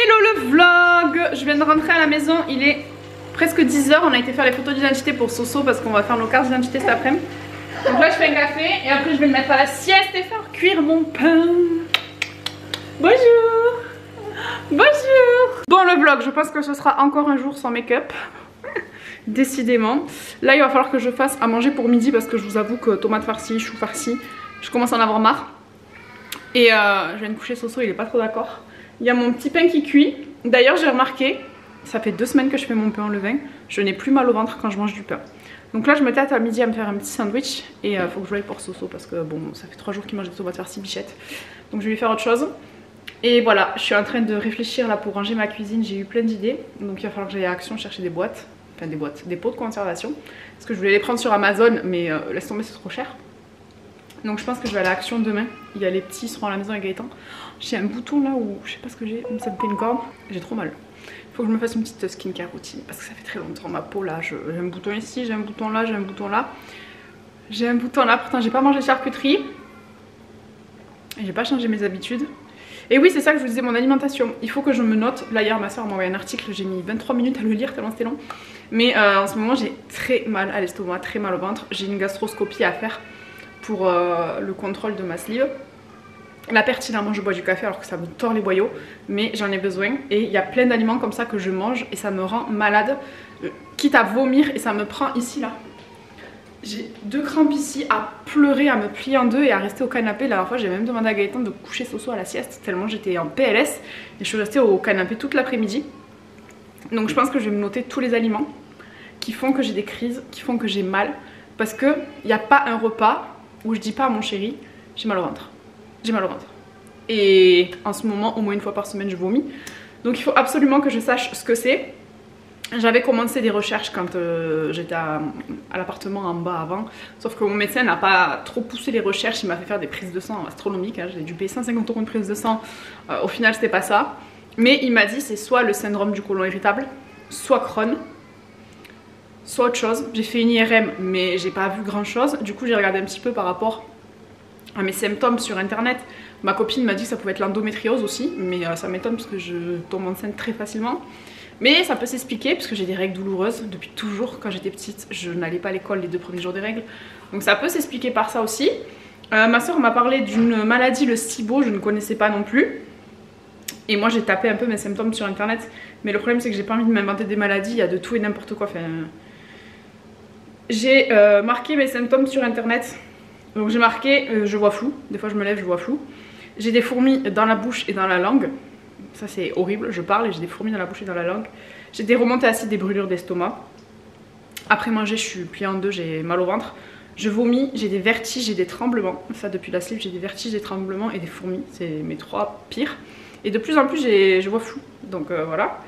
Hello le vlog. Je viens de rentrer à la maison, il est presque 10h. On a été faire les photos d'identité pour Soso parce qu'on va faire nos cartes d'identité cet après-midi. Donc là je fais un café et après je vais me mettre à la sieste et faire cuire mon pain. Bonjour. Bonjour. Bon le vlog, je pense que ce sera encore un jour sans make-up. Décidément. Là il va falloir que je fasse à manger pour midi parce que je vous avoue que tomates farcies, choux farcis, je commence à en avoir marre. Et je viens de coucher Soso, il est pas trop d'accord. Il y a mon petit pain qui cuit. D'ailleurs j'ai remarqué, ça fait 2 semaines que je fais mon pain en levain, je n'ai plus mal au ventre quand je mange du pain. Donc là je me tâte à midi à me faire un petit sandwich et faut que je l'aille pour Soso parce que bon ça fait 3 jours qu'il mange des tomates farcies bichette. Donc je vais lui faire autre chose. Et voilà, je suis en train de réfléchir là pour ranger ma cuisine, j'ai eu plein d'idées. Donc il va falloir que j'aille à Action chercher des boîtes, enfin des pots de conservation. Parce que je voulais les prendre sur Amazon mais laisse tomber c'est trop cher. Donc je pense que je vais aller à Action demain. Il y a les petits, ils seront à la maison avec Gaëtan. J'ai un bouton là où je sais pas ce que j'ai, ça me fait une corne. J'ai trop mal. Il faut que je me fasse une petite skincare routine parce que ça fait très longtemps ma peau là. J'ai un bouton ici, j'ai un bouton là, j'ai un bouton là. J'ai un bouton là, pourtant j'ai pas mangé de charcuterie. Et j'ai pas changé mes habitudes. Et oui c'est ça que je vous disais, mon alimentation. Il faut que je me note. Là hier ma soeur m'a envoyé un article, j'ai mis 23 minutes à le lire tellement c'était long. Mais en ce moment j'ai très mal à l'estomac, très mal au ventre. J'ai une gastroscopie à faire pour le contrôle de ma sleeve. Là pertinemment je bois du café alors que ça me tord les boyaux, mais j'en ai besoin et il y a plein d'aliments comme ça que je mange et ça me rend malade, quitte à vomir et ça me prend ici là. J'ai 2 crampes ici, à pleurer, à me plier en deux et à rester au canapé. La dernière fois j'ai même demandé à Gaëtan de coucher Soso à la sieste tellement j'étais en PLS et je suis restée au canapé toute l'après-midi. Donc je pense que je vais me noter tous les aliments qui font que j'ai des crises, qui font que j'ai mal, parce qu'il n'y a pas un repas où je dis pas à mon chéri j'ai mal au ventre. J'ai mal au ventre. Et en ce moment, au moins une fois par semaine, je vomis. Donc il faut absolument que je sache ce que c'est. J'avais commencé des recherches quand j'étais à l'appartement en bas avant. Sauf que mon médecin n'a pas trop poussé les recherches. Il m'a fait faire des prises de sang astronomiques. Hein. J'ai dû payer 150 € une prise de sang. Au final, c'était pas ça. Mais il m'a dit c'est soit le syndrome du côlon irritable, soit Crohn, soit autre chose. J'ai fait une IRM, mais j'ai pas vu grand chose. Du coup, j'ai regardé un petit peu par rapport à mes symptômes sur internet. Ma copine m'a dit que ça pouvait être l'endométriose aussi, mais ça m'étonne parce que je tombe enceinte très facilement. Mais ça peut s'expliquer parce que j'ai des règles douloureuses depuis toujours. Quand j'étais petite, je n'allais pas à l'école les 2 premiers jours des règles, donc ça peut s'expliquer par ça aussi. Ma soeur m'a parlé d'une maladie, le SIBO, je ne connaissais pas non plus. Et moi j'ai tapé un peu mes symptômes sur internet, mais le problème c'est que j'ai pas envie de m'inventer des maladies, il y a de tout et n'importe quoi. Enfin, j'ai marqué mes symptômes sur internet. Donc j'ai marqué je vois flou, des fois je me lève je vois flou. J'ai des fourmis dans la bouche et dans la langue, ça c'est horrible, je parle et j'ai des fourmis dans la bouche et dans la langue. J'ai des remontées acides, des brûlures d'estomac. Après manger je suis pliée en deux, j'ai mal au ventre. Je vomis, j'ai des vertiges, j'ai des tremblements. Ça depuis la sleeve j'ai des vertiges, des tremblements et des fourmis, c'est mes 3 pires. Et de plus en plus je vois flou, donc voilà.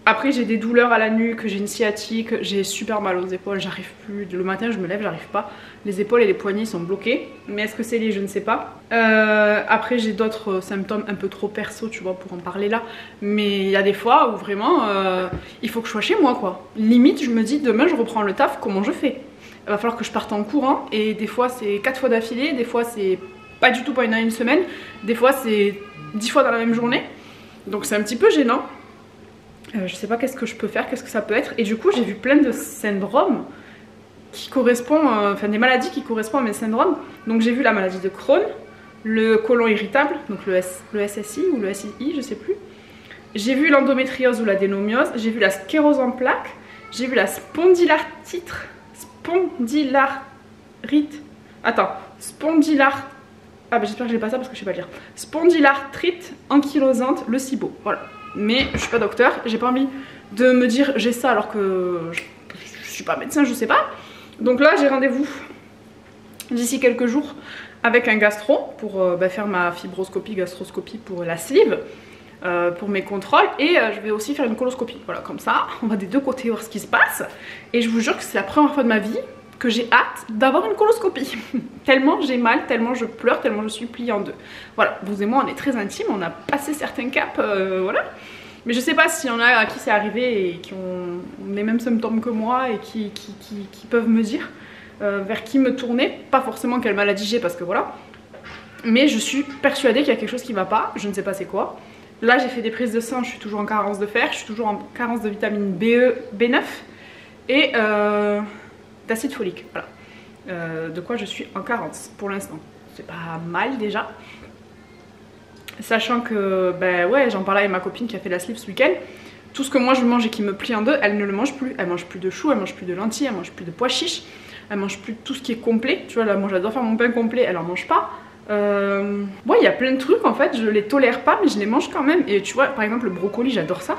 Après j'ai des douleurs à la nuque, j'ai une sciatique, j'ai super mal aux épaules, j'arrive plus, le matin je me lève, j'arrive pas. Les épaules et les poignets sont bloqués, mais est-ce que c'est lié, je ne sais pas. Après j'ai d'autres symptômes un peu trop perso, tu vois, pour en parler là. Mais il y a des fois où vraiment il faut que je sois chez moi quoi. Limite je me dis demain je reprends le taf, comment je fais? Il va falloir que je parte en courant et des fois c'est 4 fois d'affilée, des fois c'est pas du tout pendant une semaine, des fois c'est 10 fois dans la même journée. Donc c'est un petit peu gênant. Je sais pas qu'est-ce que je peux faire, qu'est-ce que ça peut être. Et du coup j'ai vu plein de syndromes qui correspondent, enfin des maladies qui correspondent à mes syndromes. Donc j'ai vu la maladie de Crohn, le côlon irritable, donc le SSI ou le SII, je sais plus. J'ai vu l'endométriose ou l'adénomiose, j'ai vu la sclérose en plaques, j'ai vu la spondylarthrite. Ah bah j'espère que j'ai pas ça parce que je sais pas lire. Spondylarthrite ankylosante, le SIBO, voilà. Mais je suis pas docteur, j'ai pas envie de me dire j'ai ça alors que je suis pas médecin, je sais pas. Donc là j'ai rendez-vous d'ici quelques jours avec un gastro pour faire ma fibroscopie, gastroscopie pour la sleeve, pour mes contrôles, et je vais aussi faire une coloscopie. Voilà, comme ça on va des 2 côtés voir ce qui se passe. Et je vous jure que c'est la première fois de ma vie que j'ai hâte d'avoir une coloscopie. Tellement j'ai mal, tellement je pleure, tellement je suis pliée en 2. Voilà, vous et moi on est très intimes, on a passé certains caps, voilà. Mais je sais pas s'il y en a à qui c'est arrivé et qui ont les mêmes symptômes que moi et qui peuvent me dire vers qui me tourner. Pas forcément quelle maladie j'ai parce que voilà. Mais je suis persuadée qu'il y a quelque chose qui va pas, je ne sais pas c'est quoi. Là j'ai fait des prises de sang, je suis toujours en carence de fer, je suis toujours en carence de vitamine BE, B9 et d'acide folique, voilà. De quoi je suis en carence pour l'instant. C'est pas mal déjà. Sachant que, ben ouais, j'en parlais avec ma copine qui a fait la sleeve ce week-end. Tout ce que moi je mange et qui me plie en deux, elle ne le mange plus. Elle mange plus de choux, elle mange plus de lentilles, elle mange plus de pois chiches, elle mange plus de tout ce qui est complet. Tu vois là, moi j'adore faire mon pain complet, elle en mange pas. Ouais, il y a plein de trucs en fait, je les tolère pas mais je les mange quand même. Et tu vois, par exemple le brocoli, j'adore ça.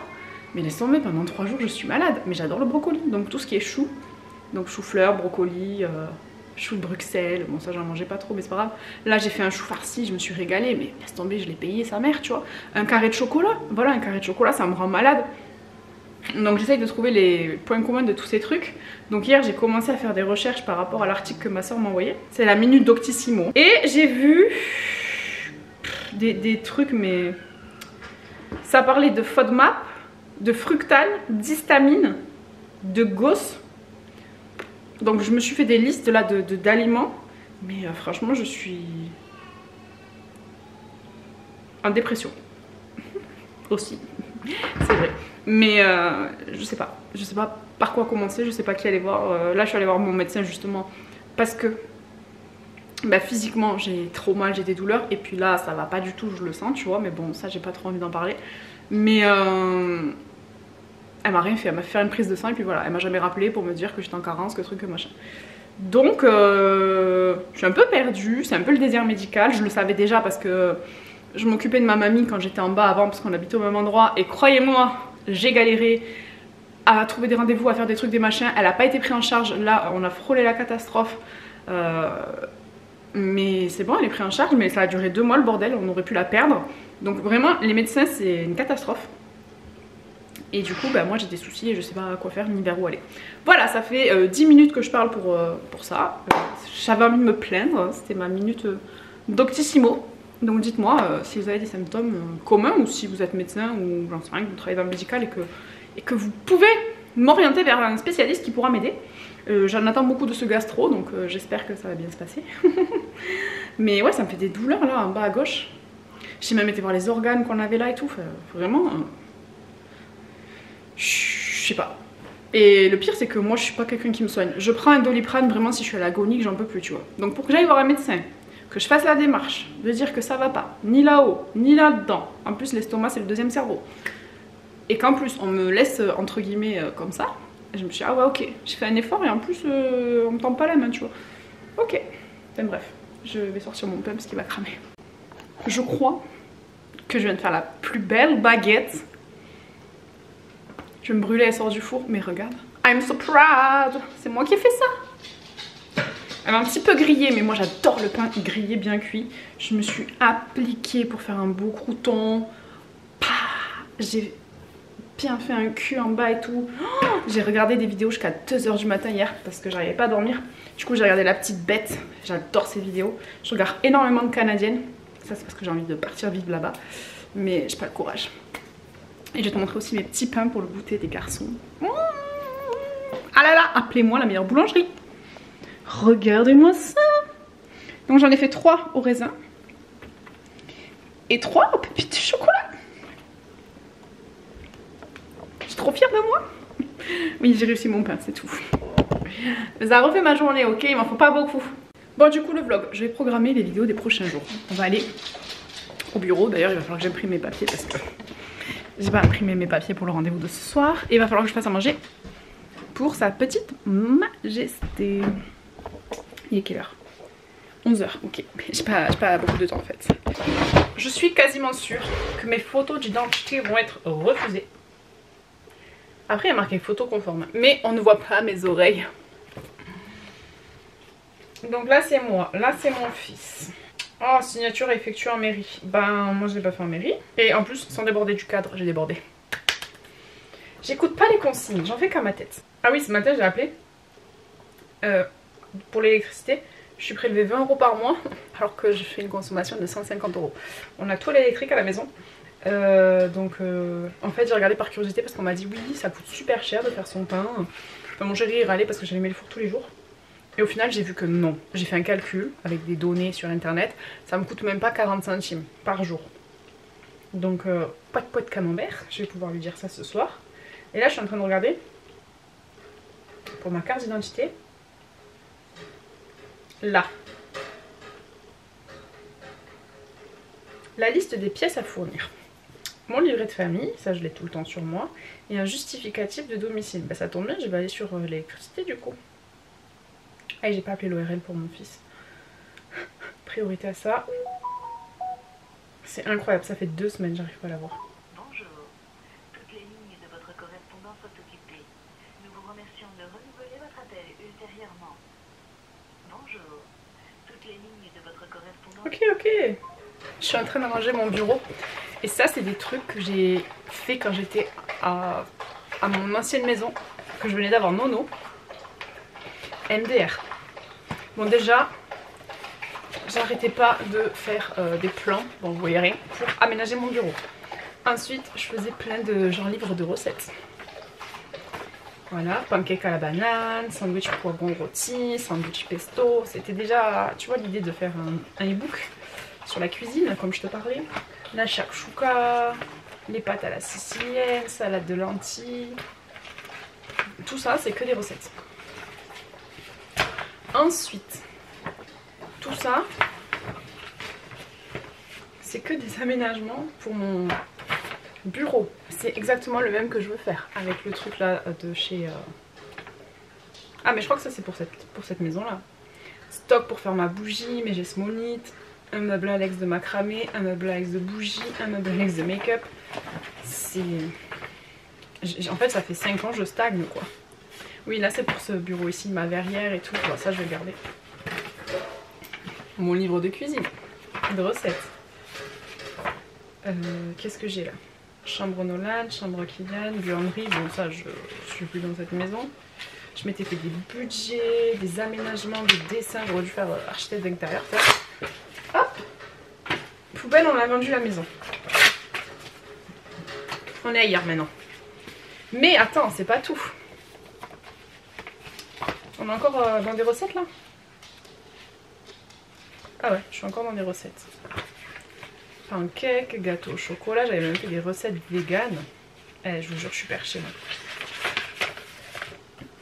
Mais laisse tomber, pendant 3 jours je suis malade. Mais j'adore le brocoli, donc tout ce qui est chou. Donc chou-fleur, brocoli, chou de Bruxelles. Bon ça j'en mangeais pas trop mais c'est pas grave. Là j'ai fait un chou farci, je me suis régalée. Mais laisse tomber, je l'ai payé sa mère, tu vois. Un carré de chocolat, voilà, un carré de chocolat ça me rend malade. Donc j'essaye de trouver les points communs de tous ces trucs. Donc hier j'ai commencé à faire des recherches par rapport à l'article que ma soeur m'a envoyé. C'est la minute Doctissimo. Et j'ai vu des trucs mais... Ça parlait de FODMAP, de fructane, d'histamine, de GOS. Donc je me suis fait des listes là d'aliments. Mais franchement je suis en dépression. Aussi. C'est vrai. Mais je sais pas par quoi commencer, je sais pas qui aller voir. Là je suis allée voir mon médecin justement parce que bah, physiquement j'ai trop mal, j'ai des douleurs. Et puis là ça va pas du tout, je le sens tu vois. Mais bon ça j'ai pas trop envie d'en parler. Mais elle m'a rien fait, elle m'a fait faire une prise de sang et puis voilà. Elle m'a jamais rappelé pour me dire que j'étais en carence, que truc, que machin. Donc je suis un peu perdue, c'est un peu le désert médical. Je le savais déjà parce que je m'occupais de ma mamie quand j'étais en bas avant parce qu'on habitait au même endroit. Et croyez-moi, j'ai galéré à trouver des rendez-vous, à faire des trucs, des machins. Elle n'a pas été prise en charge. Là, on a frôlé la catastrophe. Mais c'est bon, elle est prise en charge. Mais ça a duré 2 mois le bordel. On aurait pu la perdre. Donc vraiment, les médecins, c'est une catastrophe. Et du coup, bah, moi j'ai des soucis et je sais pas quoi faire ni vers où aller. Voilà, ça fait 10 minutes que je parle pour ça. J'avais envie de me plaindre. C'était ma minute Doctissimo. Donc dites-moi si vous avez des symptômes communs ou si vous êtes médecin ou j'en sais rien, que vous travaillez dans le médical et que vous pouvez m'orienter vers un spécialiste qui pourra m'aider. J'en attends beaucoup de ce gastro donc j'espère que ça va bien se passer. Mais ouais ça me fait des douleurs là en bas à gauche. J'ai même été voir les organes qu'on avait là et tout. Enfin, vraiment... je sais pas. Et le pire c'est que moi je suis pas quelqu'un qui me soigne. Je prends un Doliprane vraiment si je suis à l'agonie que j'en peux plus tu vois. Donc pour que j'aille voir un médecin, que je fasse la démarche de dire que ça va pas, ni là-haut, ni là-dedans. En plus l'estomac c'est le deuxième cerveau. Et qu'en plus on me laisse entre guillemets comme ça. Et je me suis dit ah ouais ok, j'ai fait un effort et en plus on me tend pas la main tu vois. Ok, enfin bref, je vais sortir mon pain parce qu'il va cramer. Je crois que je viens de faire la plus belle baguette. Je vais me brûler, elle sort du four, mais regarde. I'm so proud, c'est moi qui ai fait ça. Elle m'a un petit peu grillé, mais moi j'adore le pain grillé bien cuit. Je me suis appliquée pour faire un beau crouton. J'ai bien fait un cul en bas et tout. Oh, j'ai regardé des vidéos jusqu'à 2 h du matin hier parce que j'arrivais pas à dormir. Du coup j'ai regardé La Petite Bête. J'adore ces vidéos. Je regarde énormément de canadiennes. Ça c'est parce que j'ai envie de partir vivre là-bas. Mais j'ai pas le courage. Et je vais te montrer aussi mes petits pains pour le goûter des garçons. Ah là là, appelez-moi la meilleure boulangerie. Regardez-moi ça. Donc j'en ai fait 3 au raisin. Et 3 aux pépites de chocolat. Je suis trop fière de moi. Oui, j'ai réussi mon pain, c'est tout. Ça a refait ma journée, ok, il m'en faut pas beaucoup. Bon, du coup, le vlog, je vais programmer les vidéos des prochains jours. On va aller au bureau. D'ailleurs, il va falloir que j'imprime mes papiers parce que j'ai pas imprimé mes papiers pour le rendez-vous de ce soir. Et il va falloir que je fasse à manger pour sa petite majesté. Il est quelle heure? 11 h, ok. J'ai pas beaucoup de temps en fait. Je suis quasiment sûre que mes photos d'identité vont être refusées. Après il y a marqué photo conforme, mais on ne voit pas mes oreilles. Donc là c'est moi, là c'est mon fils. Oh, signature effectuée en mairie. Ben moi je l'ai pas fait en mairie. Et en plus sans déborder du cadre, j'ai débordé. J'écoute pas les consignes, j'en fais qu'à ma tête. Ah oui, ce matin j'ai appelé pour l'électricité. Je suis prélevée 20 € par mois alors que je fais une consommation de 150 €. On a tout l'électrique à la maison. En fait j'ai regardé par curiosité parce qu'on m'a dit oui ça coûte super cher de faire son pain. Enfin, mon chéri il râlait parce que j'allumais le four tous les jours. Et au final j'ai vu que non. J'ai fait un calcul avec des données sur internet. Ça me coûte même pas 40 centimes par jour. Donc pas de poids de camembert. Je vais pouvoir lui dire ça ce soir. Et là je suis en train de regarder pour ma carte d'identité. Là. La liste des pièces à fournir. Mon livret de famille, ça je l'ai tout le temps sur moi. Et un justificatif de domicile. Bah ça tombe bien, je vais aller sur l'électricité du coup. Ah, j'ai pas appelé l'ORL pour mon fils. Priorité à ça. C'est incroyable, ça fait 2 semaines, j'arrive pas à l'avoir. Bonjour. Toutes les lignes de votre correspondance sont occupées. Nous vous remercions de renouveler votre appel ultérieurement. Bonjour. Toutes les lignes de votre correspondance... Ok. Je suis en train d'arranger mon bureau. Et ça, c'est des trucs que j'ai fait quand j'étais à mon ancienne maison. Que je venais d'avoir Nono. MDR. Bon déjà, j'arrêtais pas de faire des plans, bon vous voyez rien, pour aménager mon bureau. Ensuite, je faisais plein de genre livres de recettes. Voilà, pancake à la banane, sandwich poivron rôti, sandwich pesto. C'était déjà, tu vois, l'idée de faire un e-book sur la cuisine, comme je te parlais. La shakshuka, les pâtes à la sicilienne, salade de lentilles. Tout ça, c'est que des recettes. Ensuite, tout ça, c'est que des aménagements pour mon bureau. C'est exactement le même que je veux faire avec le truc là de chez... Ah mais je crois que ça c'est pour cette maison là. Stock pour faire ma bougie, mes gesmonites, un meuble Alex de macramé, un meuble Alex de bougie, un meuble Alex de make-up. C'est... En fait ça fait 5 ans que je stagne quoi. Oui, là c'est pour ce bureau ici, ma verrière et tout. Bon, ça je vais le garder. Mon livre de cuisine, de recettes. Qu'est-ce que j'ai là? Chambre Nolan, chambre Kylian, buanderie. Bon, ça je suis plus dans cette maison. Je m'étais fait des budgets, des aménagements, des dessins. J'aurais dû faire architecte d'intérieur. Hop! Poubelle, on a vendu la maison. On est ailleurs maintenant. Mais attends, c'est pas tout. On est encore dans des recettes là? Ah ouais, je suis encore dans des recettes. Pancake, gâteau au chocolat, j'avais même fait des recettes véganes. Je vous jure, je suis perchée moi.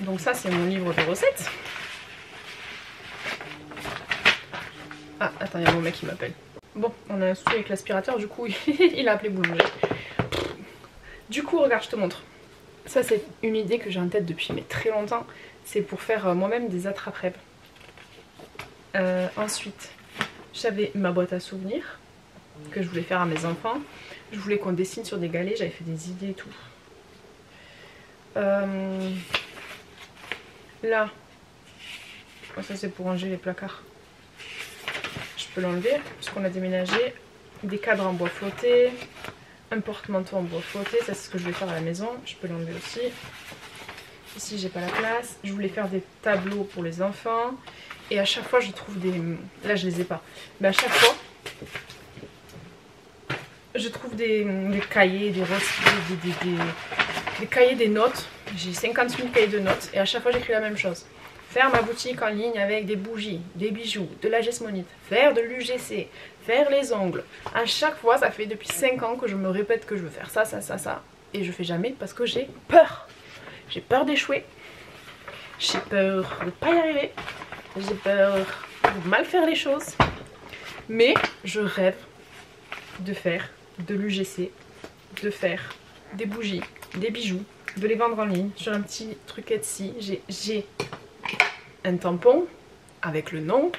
Donc ça c'est mon livre de recettes. Ah attends, il y a mon mec qui m'appelle. Bon, on a un souci avec l'aspirateur, du coup il a appelé boulanger. Du coup regarde, je te montre. Ça c'est une idée que j'ai en tête depuis mais très longtemps. C'est pour faire moi-même des attrape-rêves. Ensuite, j'avais ma boîte à souvenirs que je voulais faire à mes enfants. Je voulais qu'on dessine sur des galets, j'avais fait des idées et tout. Là, oh, ça c'est pour ranger les placards. Je peux l'enlever parce qu'on a déménagé. Des cadres en bois flotté, un porte-manteau en bois flotté, ça c'est ce que je vais faire à la maison. Je peux l'enlever aussi. Ici j'ai pas la place. Je voulais faire des tableaux pour les enfants. Et à chaque fois je trouve des... Là je les ai pas. Mais à chaque fois je trouve des cahiers, des cahiers, des notes. J'ai 50 000 cahiers de notes. Et à chaque fois j'écris la même chose. Faire ma boutique en ligne avec des bougies, des bijoux, de la gesmonite. Faire de l'UGC. Faire les ongles. À chaque fois ça fait depuis 5 ans que je me répète que je veux faire ça, ça, ça, ça. Et je fais jamais parce que j'ai peur. J'ai peur d'échouer. J'ai peur de ne pas y arriver. J'ai peur de mal faire les choses. Mais je rêve de faire de l'UGC, de faire des bougies, des bijoux, de les vendre en ligne sur un petit truc Etsy. J'ai un tampon avec le nom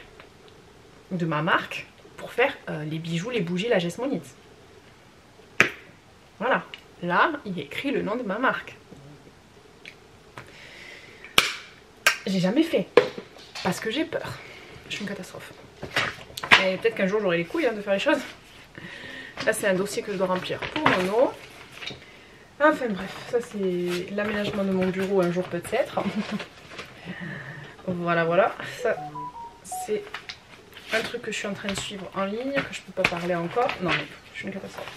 de ma marque pour faire les bijoux, les bougies, la gesmonite. Voilà. Là, il y a écrit le nom de ma marque. J'ai jamais fait parce que j'ai peur. Je suis une catastrophe. Et peut-être qu'un jour j'aurai les couilles de faire les choses. Là c'est un dossier que je dois remplir pour Nono. Enfin bref, ça c'est l'aménagement de mon bureau un jour peut-être. Voilà voilà. Ça c'est un truc que je suis en train de suivre en ligne, que je peux pas parler encore. Non mais je suis une catastrophe.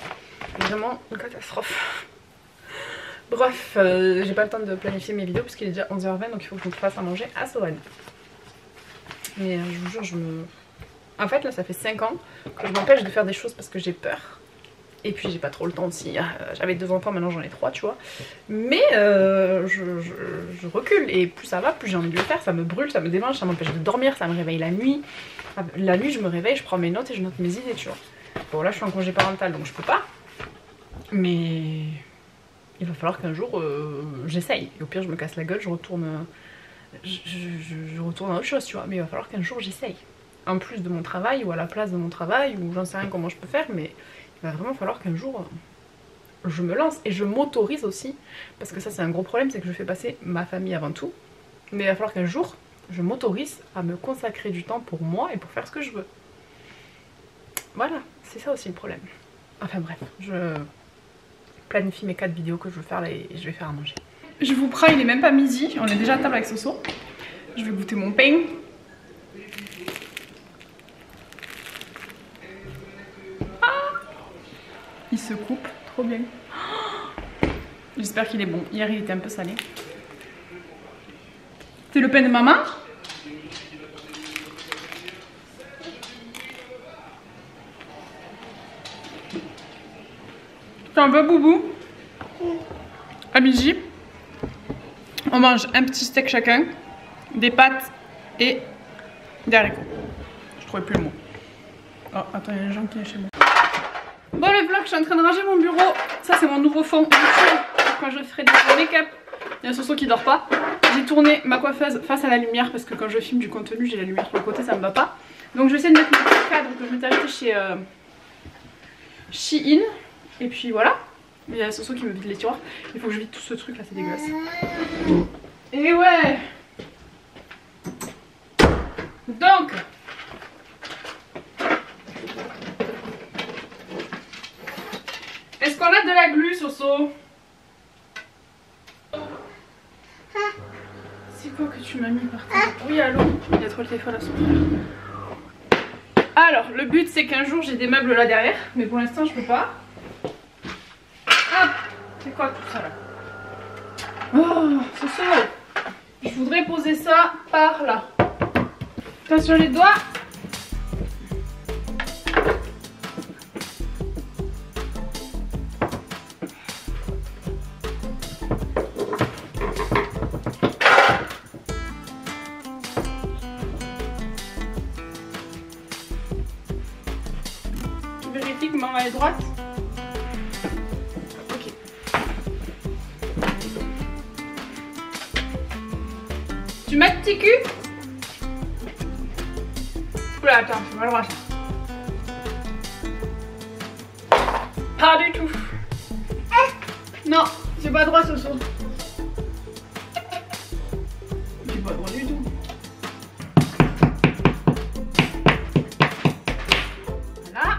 Vraiment une catastrophe. Bref, j'ai pas le temps de planifier mes vidéos parce qu'il est déjà 11h20 donc il faut que je me fasse à manger à Sorel. mais je vous jure, en fait là ça fait 5 ans que je m'empêche de faire des choses parce que j'ai peur. Et puis j'ai pas trop le temps aussi, j'avais 2 enfants, maintenant j'en ai 3 tu vois. Mais je recule et plus ça va, plus j'ai envie de le faire, ça me brûle, ça me démange, ça m'empêche de dormir, ça me réveille la nuit. La nuit je me réveille, je prends mes notes et je note mes idées tu vois. Bon là je suis en congé parental donc je peux pas. Mais il va falloir qu'un jour j'essaye. Et au pire je me casse la gueule, je retourne à autre chose tu vois. Mais il va falloir qu'un jour j'essaye. En plus de mon travail ou à la place de mon travail ou j'en sais rien comment je peux faire mais... il va vraiment falloir qu'un jour je me lance et je m'autorise aussi parce que ça c'est un gros problème, c'est que je fais passer ma famille avant tout, mais il va falloir qu'un jour je m'autorise à me consacrer du temps pour moi et pour faire ce que je veux. Voilà, c'est ça aussi le problème. Enfin bref, je planifie mes 4 vidéos que je veux faire là et je vais faire à manger. Je vous prends, il est même pas midi, on est déjà à table avec Soso. Je vais goûter mon pain. Il se coupe, trop bien. J'espère qu'il est bon. Hier il était un peu salé. C'est le pain de maman? T'en veux boubou? À midi, on mange un petit steak chacun, des pâtes et des haricots. Je trouvais plus le mot. Oh attends, il y a des gens qui sont chez moi. Bon le vlog, je suis en train de ranger mon bureau. Ça c'est mon nouveau fond quand je ferai des make-up. Il y a Soso qui dort pas. J'ai tourné ma coiffeuse face à la lumière parce que quand je filme du contenu j'ai la lumière sur le côté, ça me va pas. Donc je vais essayer de mettre mon petit cadre que je m'étais acheté chez Shein. Et puis voilà. Il y a Soso qui me vide les tiroirs. Il faut que je vide tout ce truc là, c'est dégueulasse. Et ouais. Donc est-ce qu'on a de la glu, Soso? C'est quoi que tu m'as mis par terre? Oui, allô? Il y a trop le téléphone à son frère. Alors, le but c'est qu'un jour j'ai des meubles là derrière, mais pour l'instant je peux pas. Ah, c'est quoi tout ça là? Oh, Soso, je voudrais poser ça par là. Attention les doigts. Vérifie que maman est droite. Ok. Tu mets le petit cul? Oula, attends, c'est pas droit ça. Pas du tout. Non, c'est pas droit, Soso. C'est pas droit du tout. Voilà.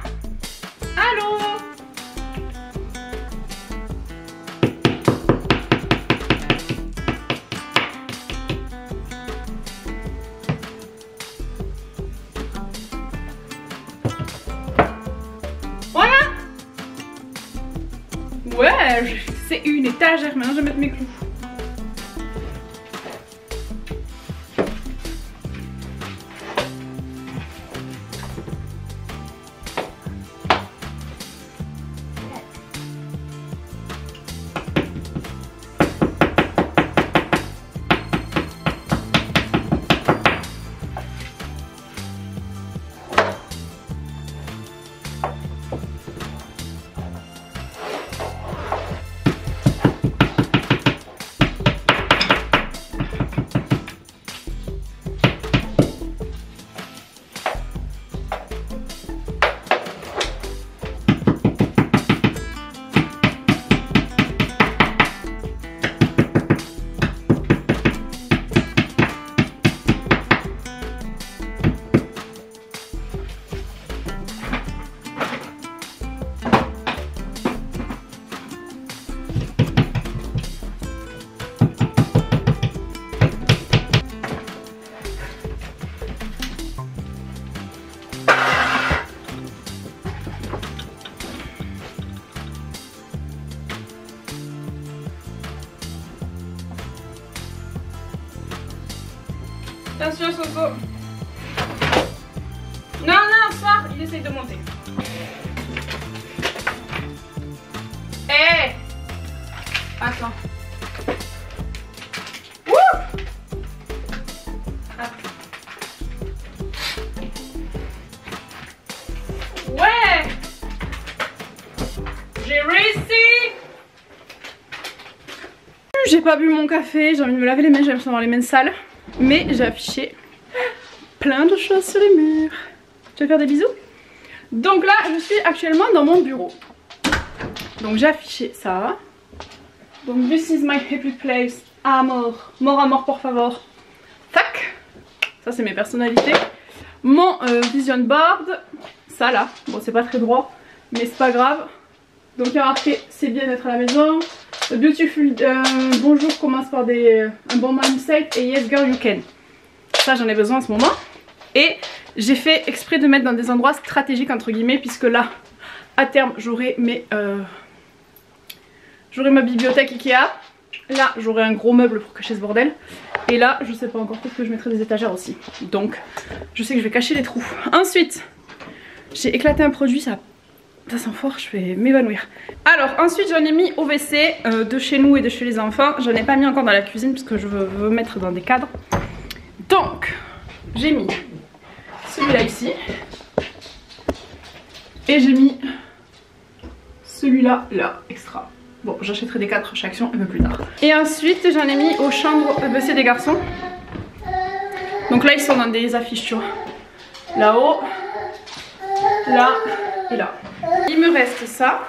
Allô? Voilà. Ouais, c'est une étagère. Maintenant je vais mettre mes clous. Attention, Soso. soir, il essaye de monter. Hé! Attends. Wouh! Attends. Ouais! J'ai réussi! J'ai pas bu mon café, j'ai envie de me laver les mains, j'ai l'impression d'avoir les mains sales. Mais j'ai affiché plein de choses sur les murs. Tu veux faire des bisous? Donc là, je suis actuellement dans mon bureau. Donc j'ai affiché ça. Donc this is my happy place. Amor. Mort à mort, por favor. Tac. Ça c'est mes personnalités. Mon vision board. Ça là. Bon c'est pas très droit. Mais c'est pas grave. Donc il y a marqué c'est bien d'être à la maison. Beautiful bonjour commence par un bon mindset et yes girl you can. Ça j'en ai besoin en ce moment. Et j'ai fait exprès de mettre dans des endroits stratégiques entre guillemets, puisque là à terme j'aurai ma bibliothèque Ikea. Là j'aurai un gros meuble pour cacher ce bordel. Et là je sais pas encore, peut-être que je mettrai des étagères aussi. Donc je sais que je vais cacher les trous. Ensuite j'ai éclaté un produit, ça sent fort, je vais m'évanouir. Alors ensuite j'en ai mis au WC de chez nous et de chez les enfants. J'en ai pas mis encore dans la cuisine parce que je veux mettre dans des cadres. Donc j'ai mis celui-là ici. Et j'ai mis celui-là là, extra. Bon j'achèterai des cadres chez Action un peu plus tard. Et ensuite j'en ai mis aux chambres WC des garçons. Donc là ils sont dans des affiches tu vois. Là-haut, là et là. Il me reste ça.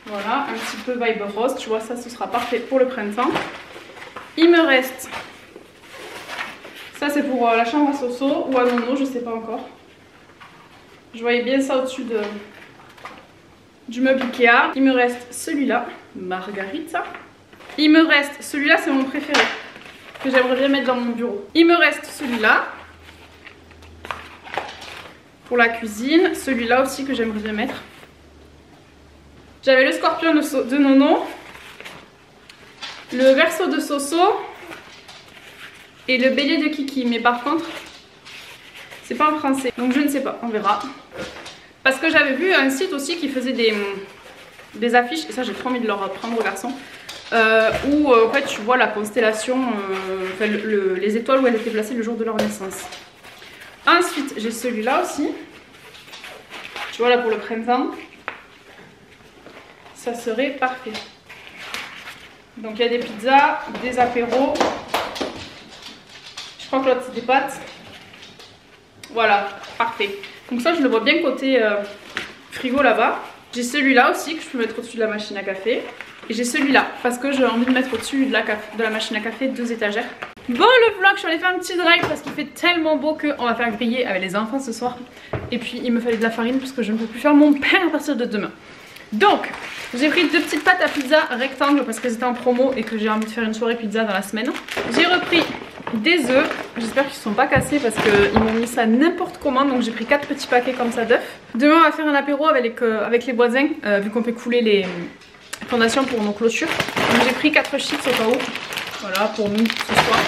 Voilà, un petit peu vibe rose, tu vois, ça ce sera parfait pour le printemps. Il me reste, ça c'est pour la chambre à Soso ou à Nono, je sais pas encore. Je voyais bien ça au-dessus du meuble Ikea. Il me reste celui-là, Margarita. Il me reste, celui-là c'est mon préféré, que j'aimerais bien mettre dans mon bureau. Il me reste celui-là. Pour la cuisine, celui-là aussi que j'aimerais bien mettre. J'avais le scorpion de Nono, le verso de Soso et le bélier de Kiki. Mais par contre, c'est pas en français. Donc je ne sais pas, on verra. Parce que j'avais vu un site aussi qui faisait des affiches, et ça j'ai trop envie de leur prendre aux garçons, où en fait tu vois la constellation, enfin, les étoiles où elles étaient placées le jour de leur naissance. Ensuite, j'ai celui-là aussi. Tu vois là pour le printemps. Ça serait parfait. Donc il y a des pizzas, des apéros. Je crois que l'autre c'est des pâtes. Voilà, parfait. Donc ça je le vois bien côté frigo là-bas. J'ai celui-là aussi que je peux mettre au-dessus de la machine à café. Et j'ai celui-là parce que j'ai envie de mettre au-dessus de la machine à café 2 étagères. Bon le vlog, je suis allée faire un petit drive parce qu'il fait tellement beau qu'on va faire griller avec les enfants ce soir. Et puis il me fallait de la farine parce que je ne peux plus faire mon pain à partir de demain. Donc j'ai pris 2 petites pâtes à pizza rectangles parce qu'elles étaient en promo et que j'ai envie de faire une soirée pizza dans la semaine. J'ai repris des œufs, j'espère qu'ils ne sont pas cassés parce qu'ils m'ont mis ça n'importe comment. Donc j'ai pris 4 petits paquets comme ça d'œufs. Demain on va faire un apéro avec les voisins vu qu'on fait couler les fondations pour nos clôtures. Donc j'ai pris 4 chips au cas où. Voilà pour nous ce soir.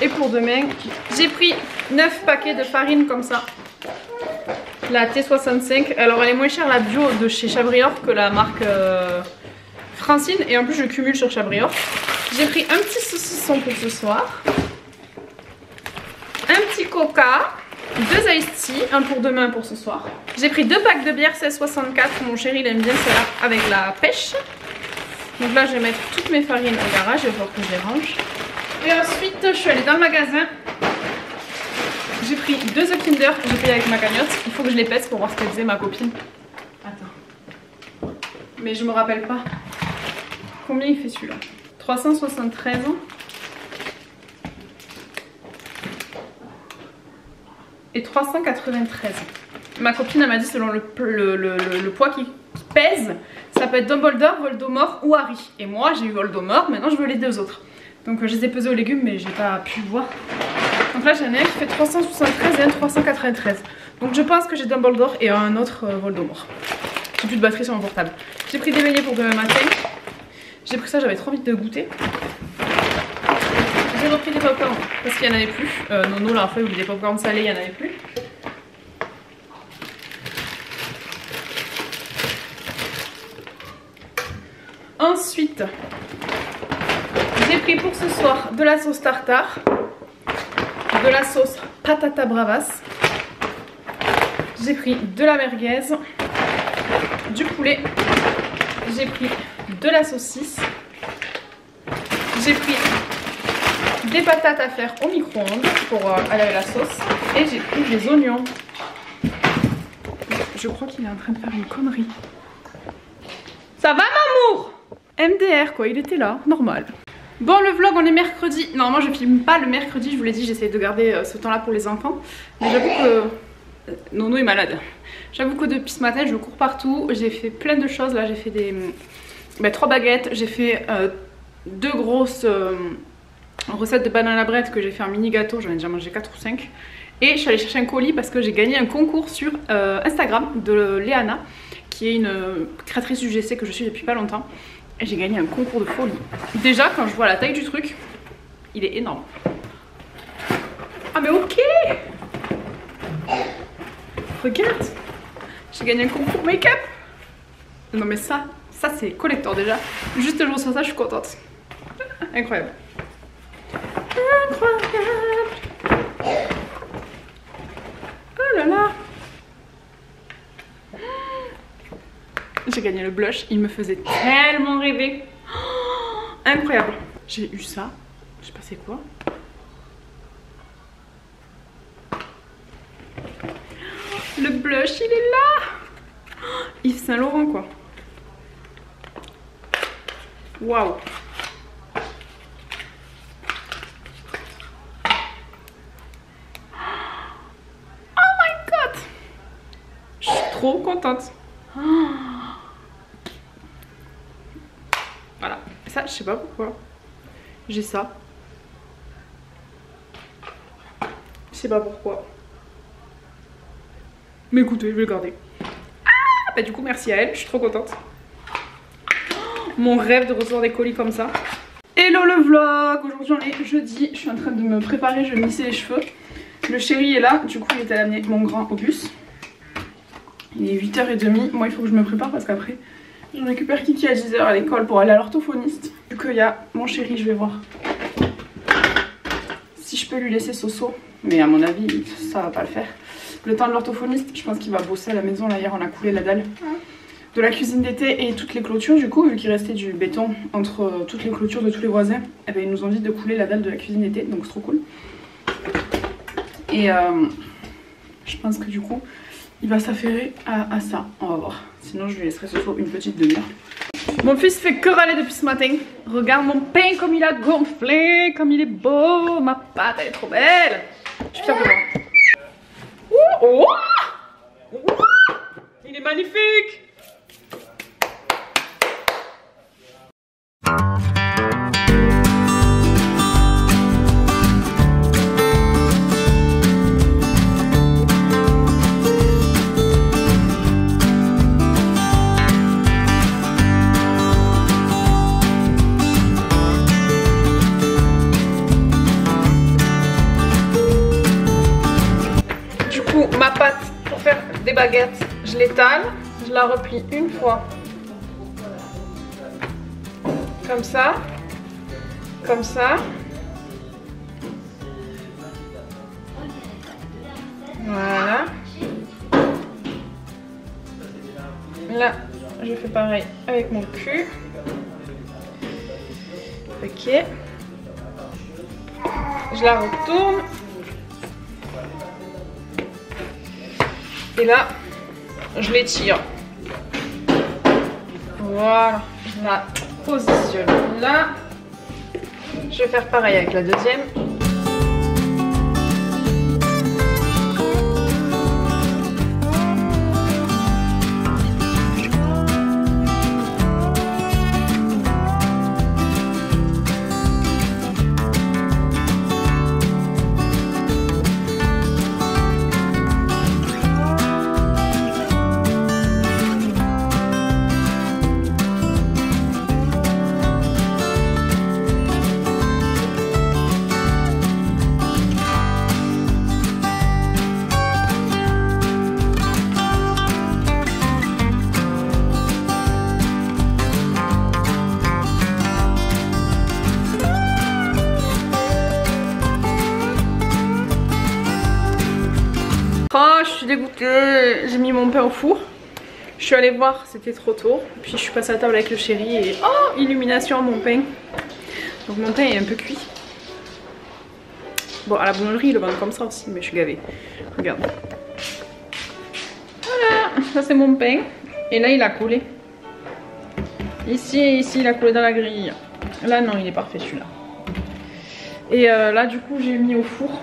Et pour demain, j'ai pris 9 paquets de farine comme ça. La T65. Alors elle est moins chère la bio de chez Chabrior que la marque Francine. Et en plus je cumule sur Chabrior. J'ai pris un petit saucisson pour ce soir. Un petit coca. 2 iced tea. Un pour demain, un pour ce soir. J'ai pris 2 packs de bière 1664. Mon chéri il aime bien celle-là avec la pêche. Donc là je vais mettre toutes mes farines au garage, il va falloir que je les range. Et ensuite je suis allée dans le magasin. J'ai pris 2 œufs Kinder que j'ai payé avec ma cagnotte. Il faut que je les pèse pour voir ce qu'elle faisait ma copine. Attends. Mais je me rappelle pas. Combien il fait celui-là? 373 ans. Et 393. Ma copine elle m'a dit selon le poids qui pèse, ça peut être Dumbledore, Voldemort ou Harry. Et moi j'ai eu Voldemort, maintenant je veux les 2 autres. Donc je les ai pesés aux légumes mais j'ai pas pu voir. Donc là j'en ai un qui fait 373 et un 393. Donc je pense que j'ai Dumbledore et un autre Voldemort. J'ai plus de batterie sur mon portable. J'ai pris des beignets pour demain matin. J'ai pris ça, j'avais trop envie de goûter. J'ai repris des popcorn parce qu'il n'y en avait plus. Nono l'a fait, des popcorn salés, il n'y en avait plus. Ensuite, j'ai pris pour ce soir de la sauce tartare, de la sauce patata bravas, j'ai pris de la merguez, du poulet, j'ai pris de la saucisse, j'ai pris des patates à faire au micro-ondes pour aller à la sauce et j'ai pris des oignons. Je crois qu'il est en train de faire une connerie. Ça va mamour? MDR quoi, il était là, normal. Bon le vlog on est mercredi. Normalement je filme pas le mercredi, je vous l'ai dit, j'essaie de garder ce temps là pour les enfants. Mais j'avoue que Nono est malade. J'avoue que depuis ce matin je cours partout, j'ai fait plein de choses. Là j'ai fait des 3 baguettes, j'ai fait 2 grosses recettes de banana bread que j'ai fait un mini gâteau, j'en ai déjà mangé 4 ou 5. Et je suis allée chercher un colis parce que j'ai gagné un concours sur Instagram de Léana, qui est une créatrice UGC que je suis depuis pas longtemps. Et j'ai gagné un concours de folie. Déjà quand je vois la taille du truc, il est énorme. Ah mais ok. Regarde, j'ai gagné un concours make-up. Non mais ça c'est collector déjà. Juste je reçois ça, je suis contente. Incroyable. Incroyable. Oh là là. J'ai gagné le blush, il me faisait tellement rêver. Oh, incroyable. J'ai eu ça, je sais pas c'est quoi. Le blush il est là. Yves Saint Laurent quoi. Waouh. Oh my god. Je suis trop contente. Voilà, ça je sais pas pourquoi j'ai ça. Je sais pas pourquoi. Mais écoutez, je vais le garder. Ah bah du coup merci à elle, je suis trop contente. Mon rêve de recevoir des colis comme ça. Hello le vlog, aujourd'hui on est jeudi, je suis en train de me préparer, je vais me lisser les cheveux. Le chéri est là, du coup il est allé amener mon grand au bus. Il est 8h30, moi il faut que je me prépare parce qu'après je récupère Kiki à 10h à l'école pour aller à l'orthophoniste. Vu qu'il y a mon chéri, je vais voir si je peux lui laisser Soso. Mais à mon avis, ça va pas le faire. Le temps de l'orthophoniste, je pense qu'il va bosser à la maison. Là hier on a coulé la dalle de la cuisine d'été et toutes les clôtures. Du coup vu qu'il restait du béton entre toutes les clôtures de tous les voisins, eh ben, ils nous ont dit de couler la dalle de la cuisine d'été. Donc c'est trop cool. Et je pense que du coup il va s'affairer à ça, on va voir. Sinon je lui laisserai ce soir une petite demi-heure. Mon fils fait que râler depuis ce matin. Regarde mon pain comme il a gonflé, comme il est beau. Ma pâte elle est trop belle. Je suis fière de moi. Oh, oh, oh, il est magnifique. Ma pâte pour faire des baguettes, je l'étale, je la replie une fois comme ça, voilà. Là je fais pareil avec mon cul. Ok, je la retourne. Et là, je l'étire. Voilà, je la positionne là. Je vais faire pareil avec la deuxième. j'ai mis mon pain au four. Je suis allée voir, c'était trop tôt. Puis je suis passée à table avec le chéri et oh, illumination, mon pain. Donc mon pain est un peu cuit. Bon, à la boulangerie, ils le vendent comme ça aussi, mais je suis gavée. Regarde. Voilà, ça c'est mon pain. Et là, il a coulé. Ici, il a coulé dans la grille. Là, non, il est parfait celui-là. Et là, du coup, j'ai mis au four.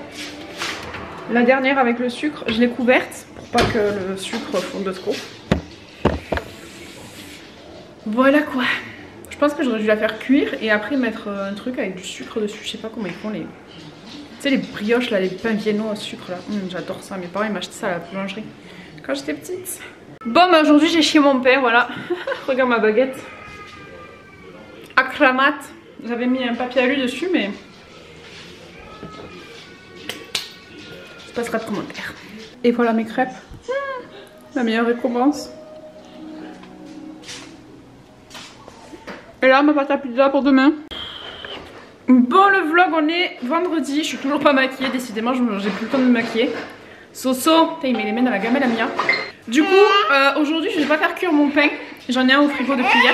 La dernière avec le sucre, je l'ai couverte pour pas que le sucre fonde trop. Voilà quoi. Je pense que j'aurais dû la faire cuire et après mettre un truc avec du sucre dessus. Je sais pas comment ils font les... Tu sais les brioches là, les pains viennois au sucre là. J'adore ça, mes parents ils m'achetaient ça à la boulangerie quand j'étais petite. Bon bah aujourd'hui j'ai chié mon pain, voilà. Regarde ma baguette. Acclamate. J'avais mis un papier alu dessus mais... Je passerai de commentaires. Et voilà mes crêpes. La meilleure récompense. Et là ma pâte à pizza pour demain. Bon le vlog, on est vendredi, je suis toujours pas maquillée, décidément j'ai plus le temps de me maquiller. Soso, il met les mains dans la gamelle à Mia. Du coup aujourd'hui je vais pas faire cuire mon pain, j'en ai un au frigo depuis hier.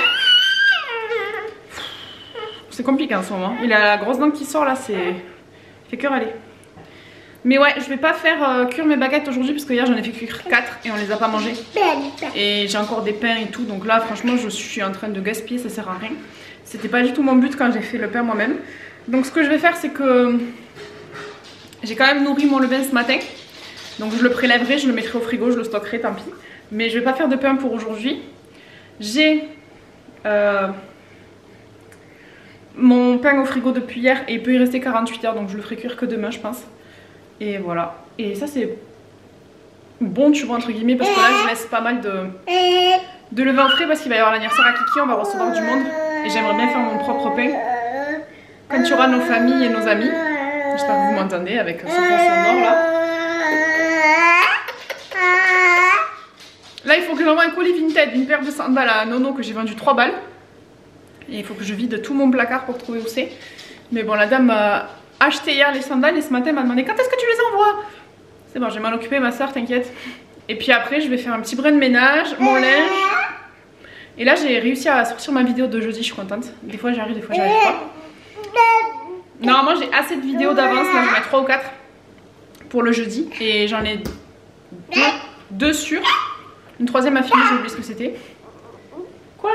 C'est compliqué en ce moment, il a la grosse dent qui sort là, c'est... Il fait que râler. Mais ouais, je vais pas faire cuire mes baguettes aujourd'hui parce que hier j'en ai fait cuire 4 et on les a pas mangées. Et j'ai encore des pains et tout, donc là franchement je suis en train de gaspiller, ça sert à rien. C'était pas du tout mon but quand j'ai fait le pain moi-même. Donc ce que je vais faire c'est que j'ai quand même nourri mon levain ce matin. Donc je le prélèverai, je le mettrai au frigo, je le stockerai, tant pis. Mais je vais pas faire de pain pour aujourd'hui. J'ai mon pain au frigo depuis hier et il peut y rester 48 heures, donc je le ferai cuire que demain je pense. Et voilà, et ça c'est bon tu vois entre guillemets parce que là je laisse pas mal de levain frais parce qu'il va y avoir l'anniversaire à Kiki, on va recevoir du monde. Et j'aimerais bien faire mon propre pain. Quand il y aura nos familles et nos amis. J'espère que vous m'entendez avec ce fond sonore là. Là il faut que j'envoie un colis Vinted, une paire de sandales à Nono que j'ai vendu 3 balles. Et il faut que je vide tout mon placard pour trouver où c'est. Mais bon la dame m'a acheté hier les sandales et ce matin elle m'a demandé quand est-ce que tu les envoies. C'est bon, je vais m'en occuper ma soeur, t'inquiète. Et puis après je vais faire un petit brin de ménage, mon linge. Et là j'ai réussi à sortir ma vidéo de jeudi, je suis contente. Des fois j'arrive, des fois j'arrive pas. Normalement j'ai assez de vidéos d'avance, là j'en ai 3 ou 4 pour le jeudi. Et j'en ai 2 sûres. Une troisième à filmer, j'ai oublié ce que c'était. Quoi?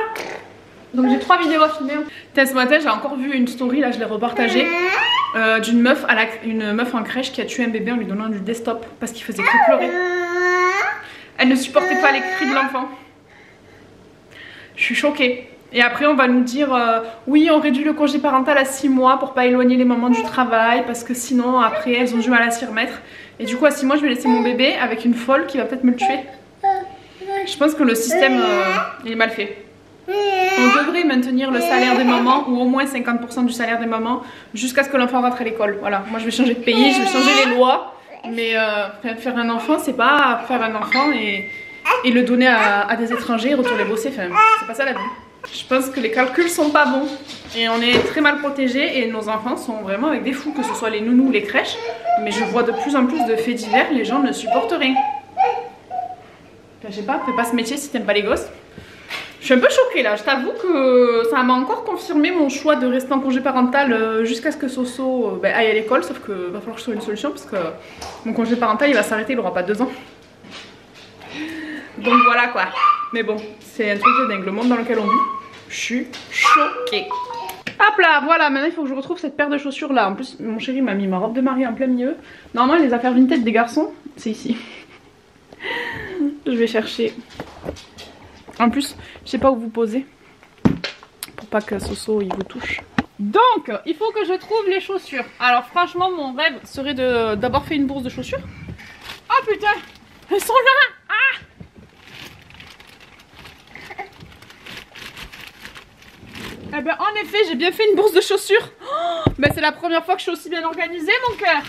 Donc j'ai 3 vidéos à filmer. Ce matin j'ai encore vu une story, là je l'ai repartagée. D'une meuf, une meuf en crèche qui a tué un bébé en lui donnant du desktop parce qu'il faisait que pleurer. Elle ne supportait pas les cris de l'enfant. Je suis choquée. Et après on va nous dire oui on réduit le congé parental à 6 mois pour pas éloigner les mamans du travail parce que sinon après elles ont du mal à s'y remettre. Et du coup à 6 mois je vais laisser mon bébé avec une folle qui va peut-être me le tuer. Je pense que le système il est mal fait. On devrait maintenir le salaire des mamans ou au moins 50% du salaire des mamans jusqu'à ce que l'enfant rentre à l'école. Voilà, moi je vais changer de pays, je vais changer les lois. Mais faire un enfant c'est pas faire un enfant et le donner à des étrangers et retourner bosser. Enfin, c'est pas ça la vie. Je pense que les calculs sont pas bons et on est très mal protégés et nos enfants sont vraiment avec des fous, que ce soit les nounous ou les crèches. Mais je vois de plus en plus de faits divers, les gens ne supportent rien. Enfin, je sais pas, fais pas ce métier si t'aimes pas les gosses. Je suis un peu choquée là, je t'avoue que ça m'a encore confirmé mon choix de rester en congé parental jusqu'à ce que Soso aille à l'école, sauf que va falloir que je trouve une solution parce que mon congé parental il va s'arrêter, il aura pas 2 ans. Donc voilà quoi. Mais bon, c'est un truc de dingue, le monde dans lequel on vit. Je suis choquée. Hop là, voilà, maintenant il faut que je retrouve cette paire de chaussures là. En plus, mon chéri m'a mis ma robe de mariée en plein milieu. Normalement, les affaires Vinted des garçons, c'est ici. Je vais chercher. En plus, je sais pas où vous poser pour pas que Soso il vous touche. Donc, il faut que je trouve les chaussures. Alors franchement, mon rêve serait d'avoir fait une bourse de chaussures. Oh putain, elles sont là. Ah! Eh ben en effet, j'ai bien fait une bourse de chaussures. Oh, ben c'est la première fois que je suis aussi bien organisée, mon cœur.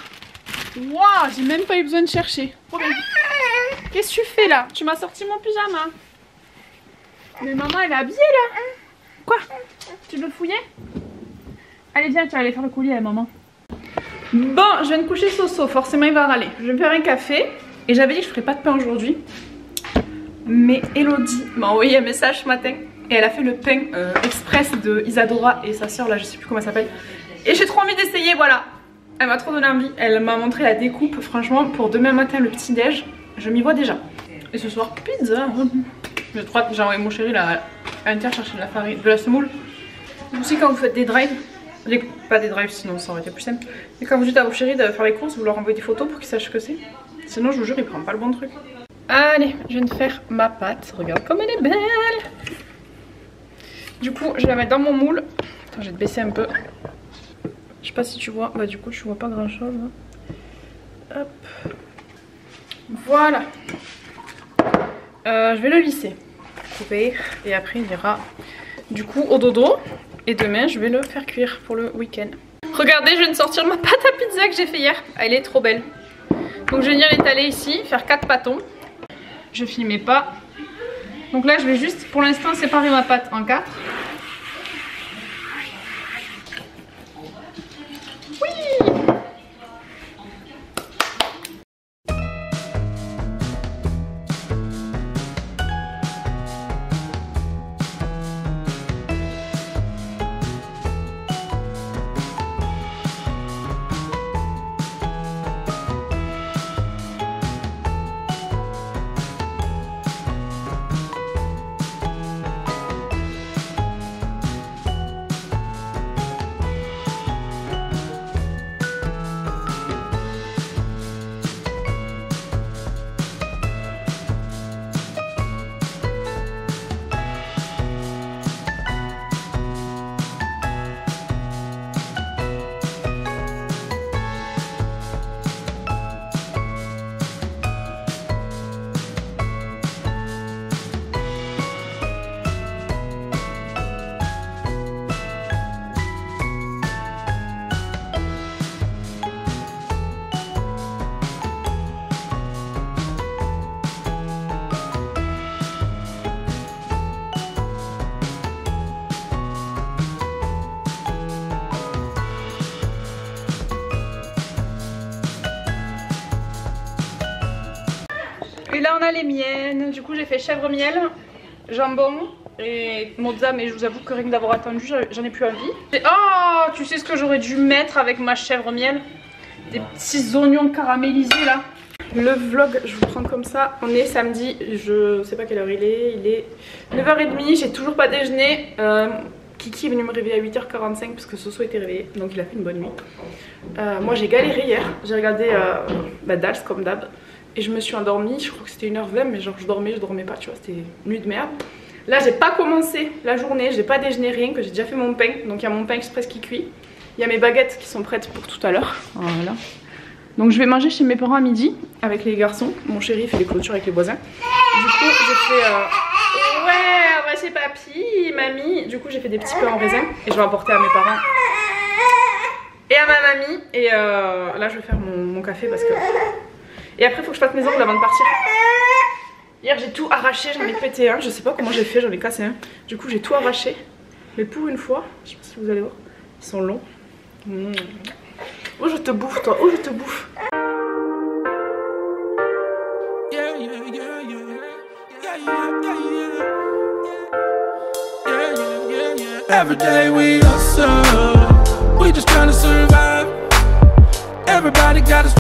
Waouh, j'ai même pas eu besoin de chercher. Qu'est-ce que tu fais là? Tu m'as sorti mon pyjama. Mais maman elle est habillée là. Quoi? Tu veux fouiller? Allez viens, tu vas aller faire le coulis à maman. Bon, je viens de coucher Soso, forcément il va râler. Je vais me faire un café. Et j'avais dit que je ferais pas de pain aujourd'hui. Mais Elodie m'a envoyé un message ce matin et elle a fait le pain express de Isadora et sa soeur là, je sais plus comment elle s'appelle. Et j'ai trop envie d'essayer, voilà. Elle m'a trop donné envie. Elle m'a montré la découpe, franchement, pour demain matin le petit déj, je m'y vois déjà. Et ce soir, pizza. Je crois que j'ai envoyé mon chéri là, à l'intérieur chercher de la farine, de la semoule. Vous aussi quand vous faites des drives, pas des drives sinon ça aurait été plus simple. Mais quand vous dites à vos chéris de faire les courses, vous leur envoyez des photos pour qu'ils sachent ce que c'est. Sinon je vous jure, il prend pas le bon truc. Allez, je viens de faire ma pâte. Regarde comme elle est belle. Du coup, je vais la mettre dans mon moule. Attends, je vais te baisser un peu. Je sais pas si tu vois. Bah du coup, tu vois pas grand chose. Hein. Hop. Voilà. Je vais le lisser. Couper. Et après, il ira du coup au dodo. Et demain, je vais le faire cuire pour le week-end. Regardez, je viens de sortir ma pâte à pizza que j'ai fait hier. Elle est trop belle. Donc je vais venir l'étaler ici, faire 4 pâtons. Je filmais pas. Donc là je vais juste pour l'instant séparer ma pâte en 4. Oui. Et là on a les miennes. Du coup j'ai fait chèvre miel, jambon et mozza, mais je vous avoue que rien que d'avoir attendu j'en ai plus envie. Et oh, tu sais ce que j'aurais dû mettre avec ma chèvre miel? Des petits oignons caramélisés là. Le vlog je vous prends comme ça. On est samedi, je sais pas quelle heure il est 9h30, j'ai toujours pas déjeuné. Kiki est venu me réveiller à 8h45 parce que Soso était réveillé, donc il a fait une bonne nuit. Moi j'ai galéré hier, j'ai regardé Dals comme d'hab. Et je me suis endormie, je crois que c'était 1h20, mais genre je dormais pas, tu vois, c'était une nuit de merde. Là j'ai pas commencé la journée, j'ai pas déjeuné rien, que j'ai déjà fait mon pain. Donc il y a mon pain express qui cuit. Il y a mes baguettes qui sont prêtes pour tout à l'heure. Voilà. Donc je vais manger chez mes parents à midi avec les garçons. Mon chéri fait les clôtures avec les voisins. Du coup j'ai fait... Ouais, on va chez papy, mamie. Du coup j'ai fait des petits pains en raisin et je vais apporter à mes parents et à ma mamie. Et là je vais faire mon café parce que... Et après il faut que je fasse mes ongles avant de partir. Hier j'ai tout arraché, j'en ai pété un. Je sais pas comment j'ai fait, j'en ai cassé un. Du coup j'ai tout arraché. Mais pour une fois, je sais pas si vous allez voir, ils sont longs. Oh je te bouffe toi, oh je te bouffe. Every day we hustle, we just trying to survive. Everybody got us.